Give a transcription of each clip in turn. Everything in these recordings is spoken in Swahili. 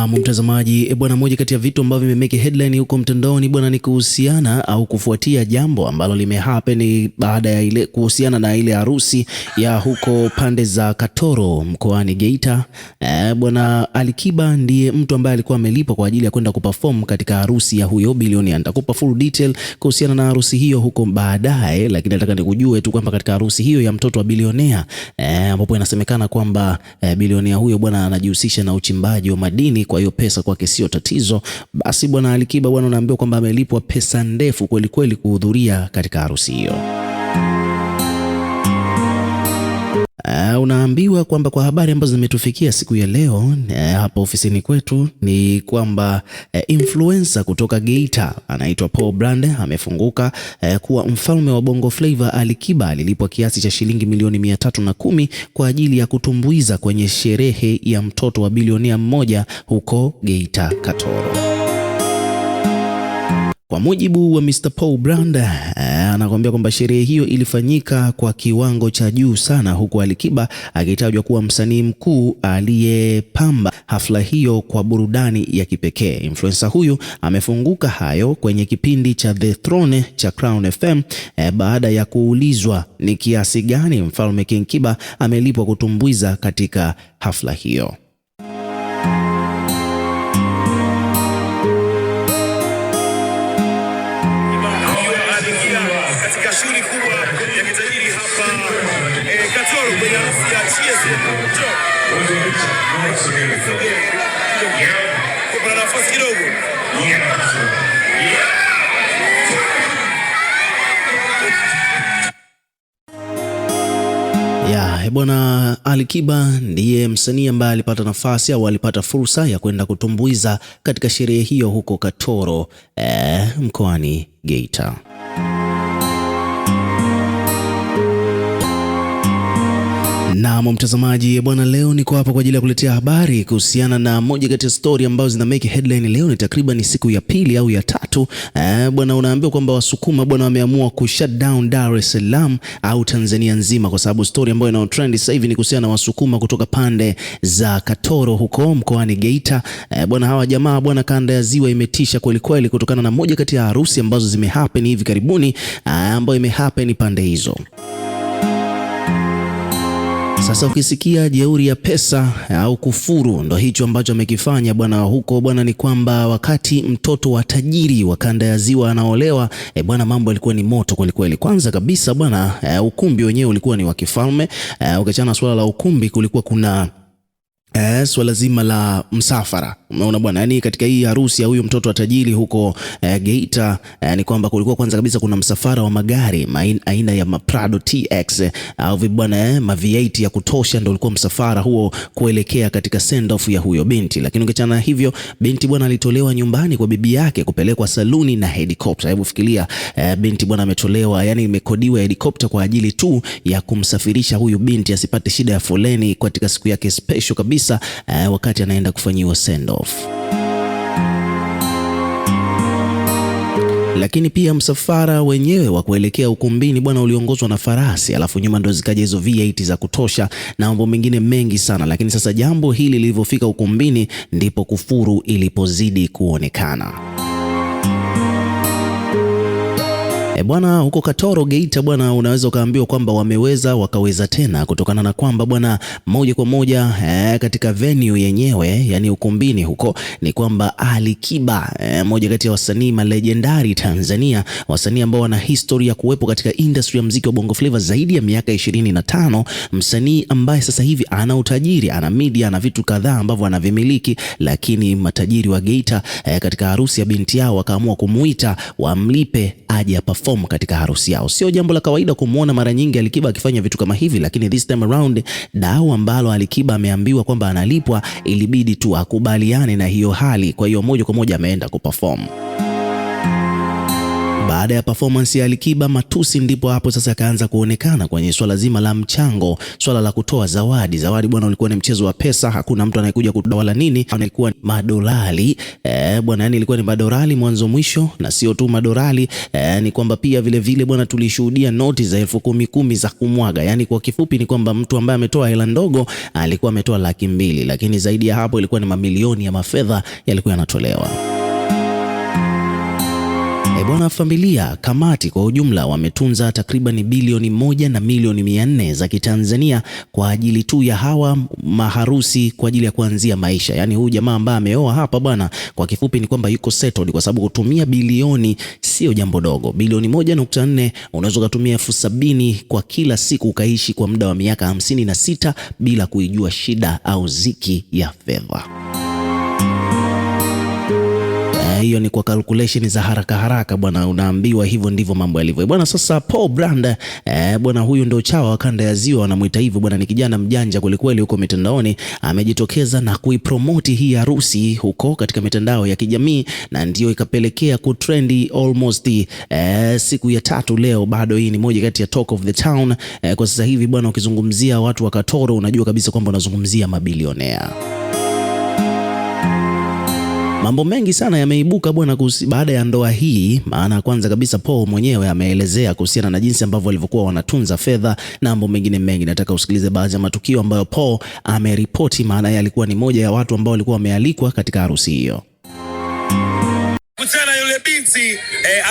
Na mtazamaji, bwana, moja kati ya vitu ambavyo vimemeke headline huko mtandaoni bwana ni kuhusiana au kufuatia jambo ambalo limehappen baada ya ile kuhusiana na ile harusi ya huko pande za Katoro mkoani Geita. Bwana Alikiba ndiye mtu ambaye alikuwa amelipwa kwa ajili ya kwenda kuperform katika harusi ya huyo bilionea. Nitakupa full detail kuhusiana na harusi hiyo huko baadaye, lakini nataka nikujue tu kwamba katika harusi hiyo ya mtoto wa bilionea ambapo inasemekana kwamba bilionea huyo bwana anajihusisha na uchimbaji wa madini, kwa hiyo pesa kwake sio tatizo. Basi bwana Alikiba bwana unaambiwa kwamba amelipwa pesa ndefu kweli kweli kuhudhuria katika harusi hiyo. Unaambiwa kwamba kwa habari ambazo zimetufikia siku ya leo hapa ofisini kwetu ni kwamba influencer kutoka Geita anaitwa Paul Brande amefunguka kuwa mfalme wa Bongo Flava. Alikiba alilipwa kiasi cha shilingi milioni 310 kwa ajili ya kutumbuiza kwenye sherehe ya mtoto wa bilionea mmoja huko Geita Katoro. Kwa mujibu wa Mr. Paul Brande, anakuambia kwamba sherehe hiyo ilifanyika kwa kiwango cha juu sana, huku Alikiba akitajwa kuwa msanii mkuu aliyepamba hafla hiyo kwa burudani ya kipekee. Influencer huyu amefunguka hayo kwenye kipindi cha The Throne cha Crown FM baada ya kuulizwa ni kiasi gani mfalme King Kiba amelipwa kutumbuiza katika hafla hiyo. Shughuli kubwa ya kitajiri hapa Katoro kwenye harusi ya Chieze. Kuna nafasi kidogo. Bwana Alikiba ndiye msanii ambaye alipata nafasi au alipata fursa ya kwenda kutumbuiza katika sherehe hiyo huko Katoro mkoani Geita. Na mtazamaji bwana, leo niko hapa kwa ajili ya kuletea habari kuhusiana na moja kati ya story ambazo zina make headline leo. Ni takriban siku ya pili au ya tatu bwana, unaambiwa kwamba Wasukuma bwana wameamua ku shut down Dar es Salaam au Tanzania nzima, kwa sababu story ambayo ina trend sasa hivi ni kuhusiana na Wasukuma kutoka pande za Katoro huko mkoani Geita. Bwana hawa jamaa bwana, kanda ya ziwa imetisha kweli kweli kutokana na moja kati ya harusi ambazo zimehappen hivi karibuni ambayo imehappen pande hizo. Sasa ukisikia jeuri ya pesa au kufuru, ndo hicho ambacho amekifanya bwana huko bwana. Ni kwamba wakati mtoto wa tajiri wa kanda ya ziwa anaolewa bwana, mambo yalikuwa ni moto kweli kweli. Kwanza kabisa bwana, ukumbi wenyewe ulikuwa ni wa kifalme. Ukiachana swala la ukumbi, kulikuwa kuna swala zima la msafara. Umeona bwana, yani katika hii harusi ya huyu mtoto wa tajiri huko Geita ni kwamba kulikuwa kwanza kabisa kuna msafara wa magari aina ya Prado TX au vibwana ma V8 ya kutosha, ndio ulikuwa msafara huo kuelekea katika send off ya huyo binti. Lakini ukiachana hivyo, binti bwana alitolewa nyumbani kwa bibi yake kupelekwa saluni na helicopter. Hebu fikiria, binti bwana ametolewa, yani imekodiwa helicopter kwa ajili tu ya kumsafirisha huyu binti asipate shida ya foleni katika siku yake special kabisa wakati anaenda kufanyiwa send off. Lakini pia msafara wenyewe wa kuelekea ukumbini bwana uliongozwa na farasi, alafu nyuma ndo zikaja hizo V8 za kutosha na mambo mengine mengi sana. Lakini sasa jambo hili lilivyofika ukumbini ndipo kufuru ilipozidi kuonekana. Bwana huko Katoro Geita bwana, unaweza ukaambiwa kwamba wakaweza tena, kutokana na kwamba bwana moja kwa moja katika venue yenyewe, yani ukumbini huko, ni kwamba Alikiba moja kati ya wasanii legendary Tanzania, wasanii ambao wana historia kuwepo katika industry ya muziki wa Bongo Flava zaidi ya miaka 25, msanii ambaye sasa hivi ana utajiri, ana media, ana vitu kadhaa ambavyo anavimiliki. Lakini matajiri wa Geita katika harusi ya binti yao wakaamua kumuita wamlipe aje perform katika harusi yao. Sio jambo la kawaida kumuona mara nyingi Alikiba akifanya vitu kama hivi, lakini this time around dau ambalo Alikiba ameambiwa kwamba analipwa, ilibidi tu akubaliane na hiyo hali. Kwa hiyo moja kwa moja ameenda kuperform. baada ya performance ya Alikiba, matusi ndipo hapo sasa akaanza kuonekana kwenye swala zima la mchango, swala la kutoa zawadi. Zawadi bwana ulikuwa ni mchezo wa pesa, hakuna mtu anayekuja kutoa wala nini, ilikuwa madolari bwana, yani ilikuwa ni madolari mwanzo mwisho, na sio tu madolari ni kwamba pia vile vile bwana tulishuhudia noti za 10,000 za kumwaga. Yani kwa kifupi ni kwamba mtu ambaye ametoa hela ndogo alikuwa ametoa 200,000, lakini zaidi ya hapo ilikuwa ni mamilioni ya mafedha yalikuwa yanatolewa. Bwana, familia kamati kwa ujumla wametunza takriban bilioni 1 na milioni 400 za Kitanzania kwa ajili tu ya hawa maharusi, kwa ajili ya kuanzia maisha. Yani huyu jamaa ambaye ameoa hapa bwana, kwa kifupi ni kwamba yuko settled, kwa sababu kutumia bilioni sio jambo dogo. Bilioni 1.4 unaweza kutumia 70,000 kwa kila siku ukaishi kwa muda wa miaka 56 bila kuijua shida au ziki ya fedha. Hiyo ni kwa calculation za haraka haraka bwana, unaambiwa hivyo ndivyo mambo yalivyo bwana. Sasa Paul Brand bwana, huyu ndio chawa wa kanda ya Ziwa, wanamuita hivyo bwana, ni kijana mjanja kwelikweli huko mitandaoni. Amejitokeza na kuipromote hii harusi huko katika mitandao ya kijamii, na ndio ikapelekea kutrendi almost siku ya 3 leo. Bado hii ni moja kati ya talk of the town kwa sasa hivi bwana. Ukizungumzia watu wa Katoro unajua kabisa kwamba unazungumzia mabilionea. Mambo mengi sana yameibuka bwana baada ya ndoa hii. Maana kwanza kabisa Paul mwenyewe ameelezea kuhusiana na jinsi ambavyo walivyokuwa wanatunza fedha na mambo mengine mengi. Nataka usikilize baadhi ya matukio ambayo Paul ameripoti, maana yeye alikuwa ni moja ya watu ambao walikuwa wamealikwa katika harusi hiyo. Kutana yule binti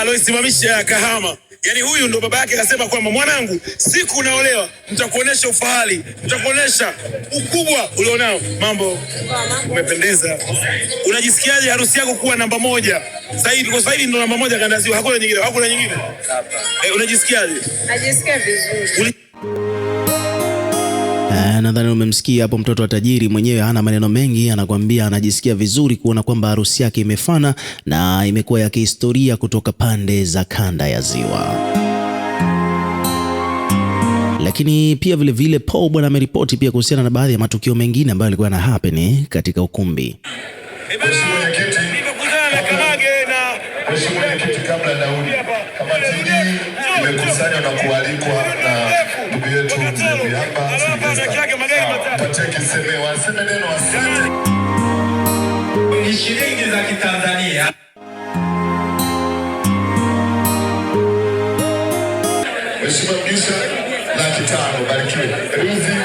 aloisimamisha Kahama. Yani huyu ndo baba yake akasema kwamba mwanangu, siku unaolewa nitakuonesha ufahari, nitakuonesha ukubwa ulionao. Mambo umependeza. Unajisikiaje harusi yako kuwa namba 1 sasa hivi? Kwa sasa hivi ndo namba 1 kanda ya Ziwa, hakuna nyingine, hakuna nyingine. Unajisikiaje? Najisikia vizuri. Nadhani umemsikia hapo mtoto wa tajiri mwenyewe, hana maneno mengi, anakuambia anajisikia vizuri kuona kwamba harusi yake imefana na imekuwa ya kihistoria kutoka pande za kanda ya Ziwa. Lakini pia vile vile Paul bwana ameripoti pia kuhusiana na baadhi ya matukio mengine ambayo yalikuwa na happen katika ukumbi. Imekusanywa na kualikwa na ndugu yetu hapa Patrick waseme neno asante. Ni shilingi za Kitanzania. Mheshimiwa Mjusa 500,000 barikiwe. Ruzi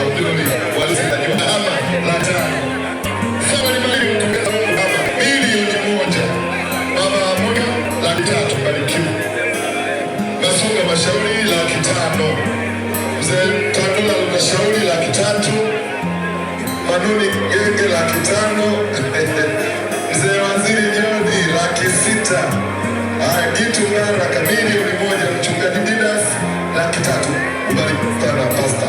Abduli walizajua hapa 500,000. Sawa ni mali mtukufu hapa milioni 1. Mama Amuna 300,000 barikiwe. Masunga Mashauri 500,000. Mzee Tandula Mashauri 300,000. Manuni Genge 500,000. Mzee Waziri Jodi 600,000. Gitu Ngara milioni 1. Mchungaji Didas 300,000. Ubariku sana pasta.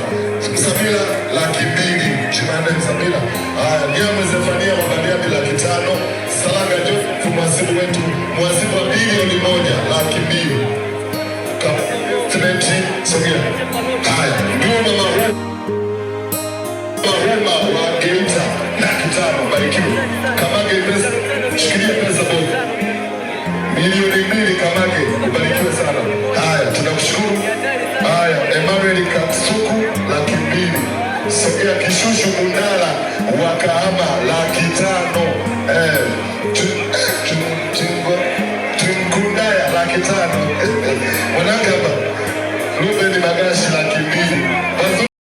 Samira 200,000. Chimande Samira. Nyama Zefania Mabadiabi 500,000. Salaga Jofu mwasibu wetu. Mwasibu wa bilioni 1 200,000. Cementi Sogea. Nduma Mahuma wa Geita 500,000 barikiwe. Kamage pesa. Shikilia pesa bovu. Milioni 2 Kamage, ubarikiwe sana. Tunakushukuru. Emmanuel Katsuku 200,000. Sogea Kishushu Mundala wa Kahama 500,000. Tumkundaya 500,000. Mwananga Ruben Magashi